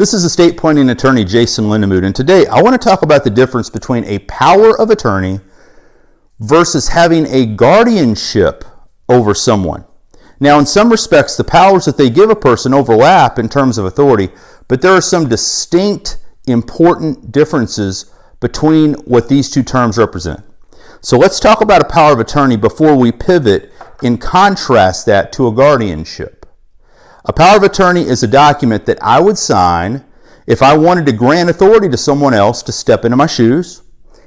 This is estate planning attorney Jason Lindamood, and today I want to talk about the difference between a power of attorney versus having a guardianship over someone. Now, in some respects, the powers that they give a person overlap in terms of authority, but there are some distinct, important differences between what these two terms represent. So let's talk about a power of attorney before we pivot and contrast that to a guardianship. A power of attorney is a document that I would sign if I wanted to grant authority to someone else to step into my shoes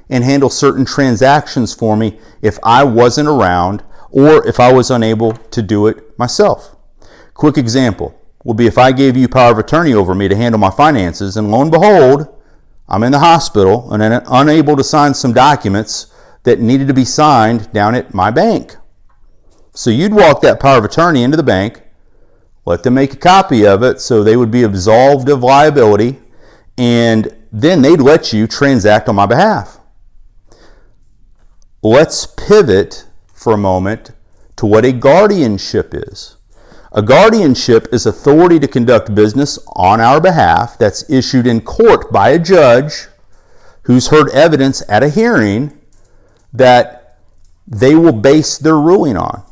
and handle certain transactions for me if I wasn't around or if I was unable to do it myself. Quick example would be if I gave you power of attorney over me to handle my finances, and lo and behold, I'm in the hospital and unable to sign some documents that needed to be signed down at my bank. So you'd walk that power of attorney into the bank, let them make a copy of it so they would be absolved of liability, and then they'd let you transact on my behalf. Let's pivot for a moment to what a guardianship is. A guardianship is authority to conduct business on our behalf that's issued in court by a judge who's heard evidence at a hearing that they will base their ruling on.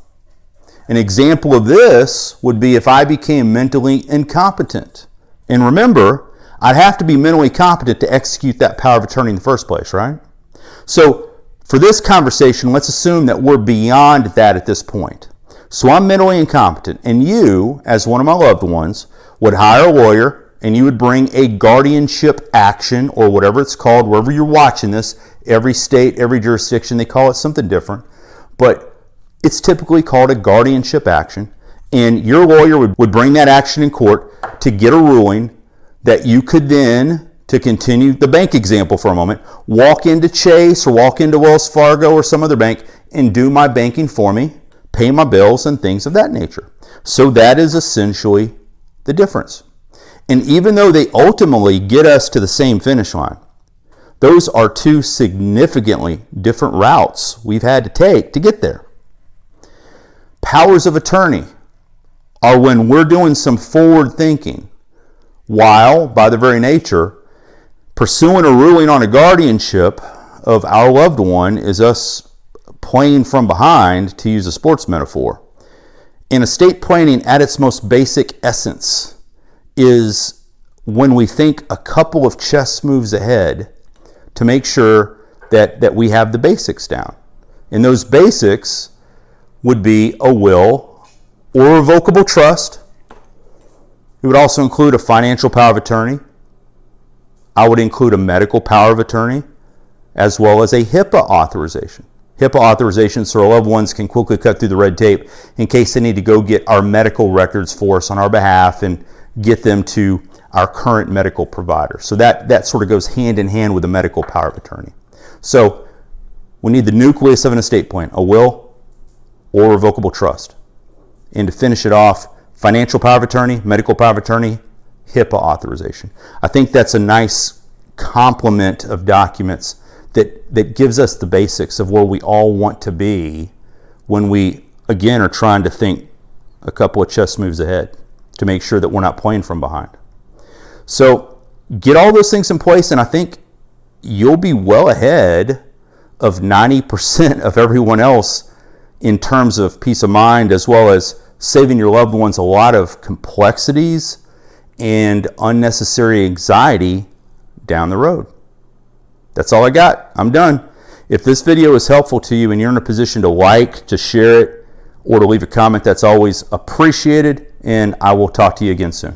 An example of this would be if I became mentally incompetent. And remember, I'd have to be mentally competent to execute that power of attorney in the first place, right? So for this conversation, let's assume that we're beyond that at this point. So I'm mentally incompetent, and you, as one of my loved ones, would hire a lawyer, and you would bring a guardianship action, or whatever it's called, wherever you're watching this. Every state, every jurisdiction, they call it something different. But it's typically called a guardianship action, and your lawyer would bring that action in court to get a ruling that you could then, to continue the bank example for a moment, walk into Chase or walk into Wells Fargo or some other bank and do my banking for me, pay my bills and things of that nature. So that is essentially the difference. And even though they ultimately get us to the same finish line, those are two significantly different routes we've had to take to get there. Powers of attorney are when we're doing some forward thinking, while, by the very nature, pursuing a ruling on a guardianship of our loved one is us playing from behind, to use a sports metaphor. And estate planning at its most basic essence is when we think a couple of chess moves ahead to make sure that we have the basics down. And those basics would be a will or a revocable trust. It would also include a financial power of attorney. I would include a medical power of attorney, as well as a HIPAA authorization. HIPAA authorization so our loved ones can quickly cut through the red tape in case they need to go get our medical records for us on our behalf and get them to our current medical provider. So that sort of goes hand in hand with the medical power of attorney. So we need the nucleus of an estate plan, a will or revocable trust. And to finish it off, financial power of attorney, medical power of attorney, HIPAA authorization. I think that's a nice complement of documents that gives us the basics of where we all want to be when we, again, are trying to think a couple of chess moves ahead to make sure that we're not playing from behind. So get all those things in place, and I think you'll be well ahead of 90% of everyone else in terms of peace of mind, as well as saving your loved ones a lot of complexities and unnecessary anxiety down the road. That's all I got. I'm done. If this video is helpful to you and you're in a position to like, to share it, or to leave a comment, that's always appreciated, and I will talk to you again soon.